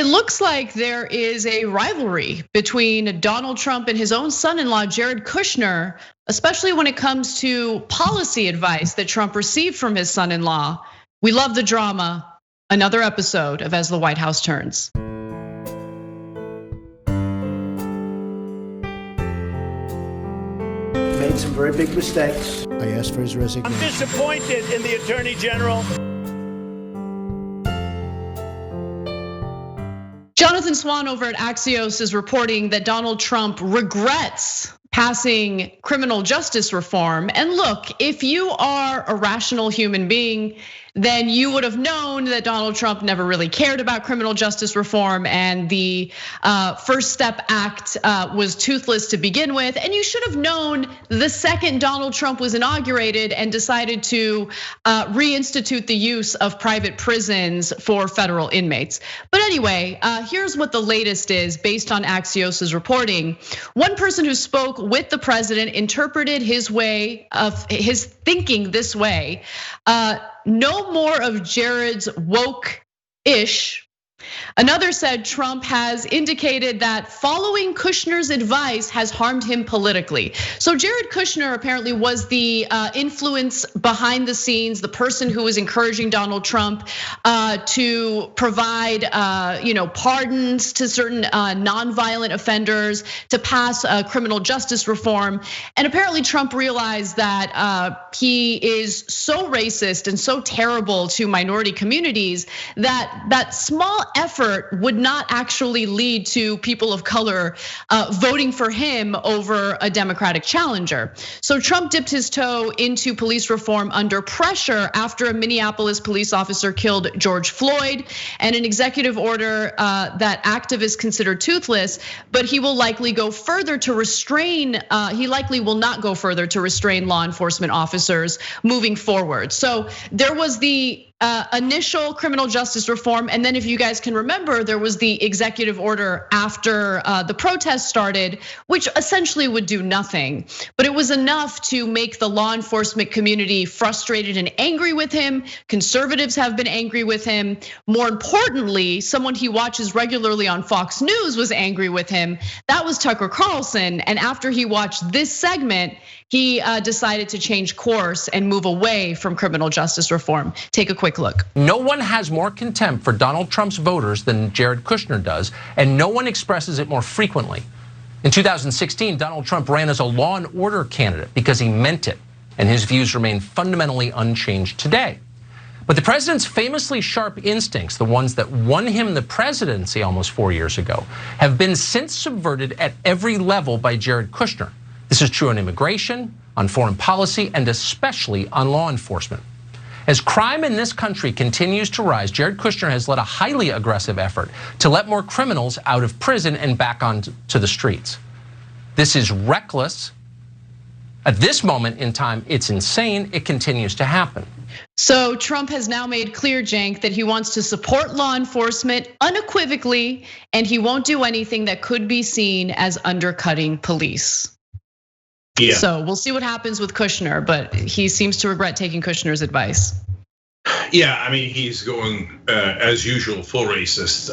It looks like there is a rivalry between Donald Trump and his own son-in-law, Jared Kushner, especially when it comes to policy advice that Trump received from his son-in-law. We love the drama. Another episode of As the White House Turns. Made some very big mistakes. I asked for his resignation. I'm disappointed in the Attorney General. Jonathan Swan over at Axios is reporting that Donald Trump regrets passing criminal justice reform. And look, if you are a rational human being, then you would have known that Donald Trump never really cared about criminal justice reform, and the First Step Act was toothless to begin with. And you should have known the second Donald Trump was inaugurated and decided to reinstitute the use of private prisons for federal inmates. But anyway, here's what the latest is based on Axios's reporting. One person who spoke with the president interpreted his thinking this way. No more of Jared's woke-ish. Another said Trump has indicated that following Kushner's advice has harmed him politically. So Jared Kushner apparently was the influence behind the scenes, the person who was encouraging Donald Trump to provide pardons to certain nonviolent offenders, to pass criminal justice reform. And apparently Trump realized that he is so racist and so terrible to minority communities that small effort would not actually lead to people of color voting for him over a Democratic challenger. So Trump dipped his toe into police reform under pressure after a Minneapolis police officer killed George Floyd, and an executive order that activists consider toothless, but he will likely go further to restrain, he likely will not go further to restrain law enforcement officers moving forward. So there was the initial criminal justice reform, and then if you guys can remember, there was the executive order after the protests started, which essentially would do nothing. But it was enough to make the law enforcement community frustrated and angry with him. Conservatives have been angry with him. More importantly, someone he watches regularly on Fox News was angry with him. That was Tucker Carlson, and after he watched this segment, he decided to change course and move away from criminal justice reform. Take a quick look. No one has more contempt for Donald Trump's voters than Jared Kushner does, and no one expresses it more frequently. In 2016, Donald Trump ran as a law and order candidate because he meant it, and his views remain fundamentally unchanged today. But the president's famously sharp instincts, the ones that won him the presidency almost 4 years ago, have been since subverted at every level by Jared Kushner. This is true on immigration, on foreign policy, and especially on law enforcement. As crime in this country continues to rise, Jared Kushner has led a highly aggressive effort to let more criminals out of prison and back onto the streets. This is reckless. At this moment in time, it's insane. It continues to happen. So Trump has now made clear, Cenk, that he wants to support law enforcement unequivocally, and he won't do anything that could be seen as undercutting police. Yeah. So we'll see what happens with Kushner, but he seems to regret taking Kushner's advice. Yeah, I mean, he's going as usual full racist,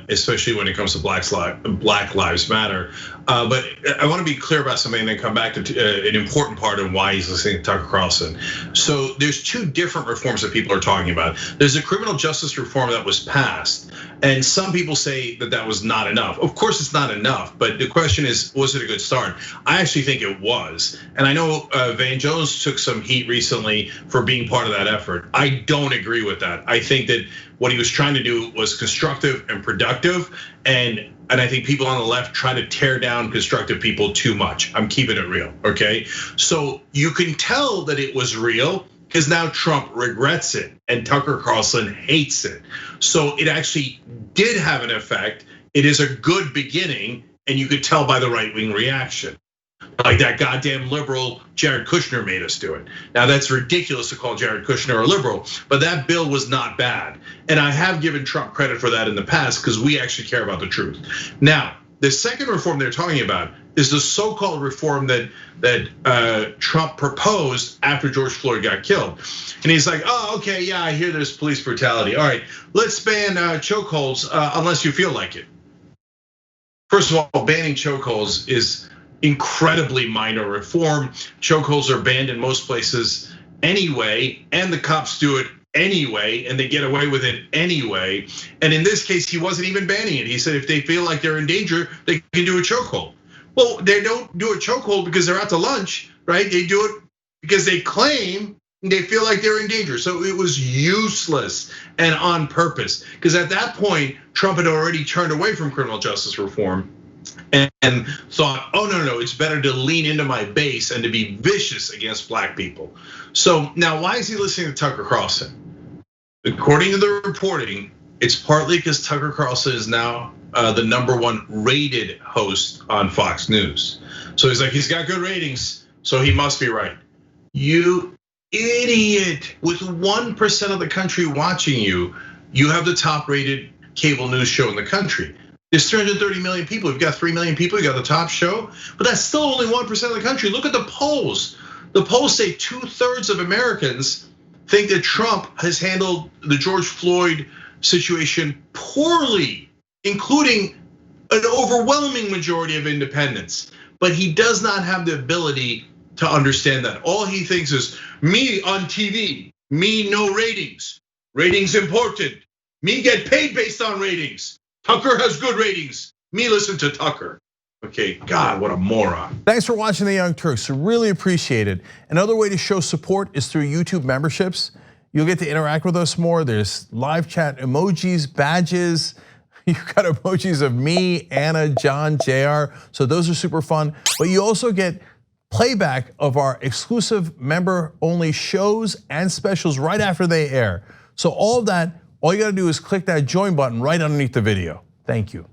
especially when it comes to Black Lives Matter. But I want to be clear about something and then come back to an important part of why he's listening to Tucker Carlson. So there's two different reforms that people are talking about. There's a criminal justice reform that was passed, and some people say that that was not enough. Of course, it's not enough, but the question is, was it a good start? I actually think it was, and I know Van Jones took some heat recently for being part of that effort. I don't agree with that. I think that what he was trying to do was constructive and productive, and I think people on the left try to tear down constructive people too much. I'm keeping it real, okay? So you can tell that it was real because now Trump regrets it and Tucker Carlson hates it. So it actually did have an effect. It is a good beginning, and you could tell by the right-wing reaction. Like that goddamn liberal Jared Kushner made us do it. Now that's ridiculous to call Jared Kushner a liberal, but that bill was not bad. And I have given Trump credit for that in the past because we actually care about the truth. Now, The second reform they're talking about is the so-called reform that Trump proposed after George Floyd got killed. And he's like, oh, okay, yeah, I hear there's police brutality. All right, let's ban chokeholds unless you feel like it. First of all, banning chokeholds is incredibly minor reform. Chokeholds are banned in most places anyway, and the cops do it anyway, and they get away with it anyway. And in this case, he wasn't even banning it. He said if they feel like they're in danger, they can do a chokehold. Well, they don't do a chokehold because they're out to lunch, right? They do it because they claim they feel like they're in danger. So it was useless and on purpose. Because at that point, Trump had already turned away from criminal justice reform and thought, oh, no, it's better to lean into my base and to be vicious against black people. So now why is he listening to Tucker Carlson? According to the reporting, it's partly because Tucker Carlson is now the #1 rated host on Fox News. So he's like, he's got good ratings, so he must be right. You idiot, with 1% of the country watching you, you have the top rated cable news show in the country. There's 330 million people. You've got 3 million people, you got the top show, but that's still only 1% of the country. Look at the polls. The polls say 2/3 of Americans think that Trump has handled the George Floyd situation poorly, including an overwhelming majority of independents. But he does not have the ability to understand that. All he thinks is, me on TV, me no ratings, ratings important, me get paid based on ratings. Tucker has good ratings, me listen to Tucker. Okay, God, what a moron. Thanks for watching The Young Turks, really appreciate it. Another way to show support is through YouTube memberships. You'll get to interact with us more. There's live chat emojis, badges. You've got emojis of me, Anna, John, JR. So those are super fun. But you also get playback of our exclusive member-only shows and specials right after they air. So all of that, all you gotta do is click that join button right underneath the video. Thank you.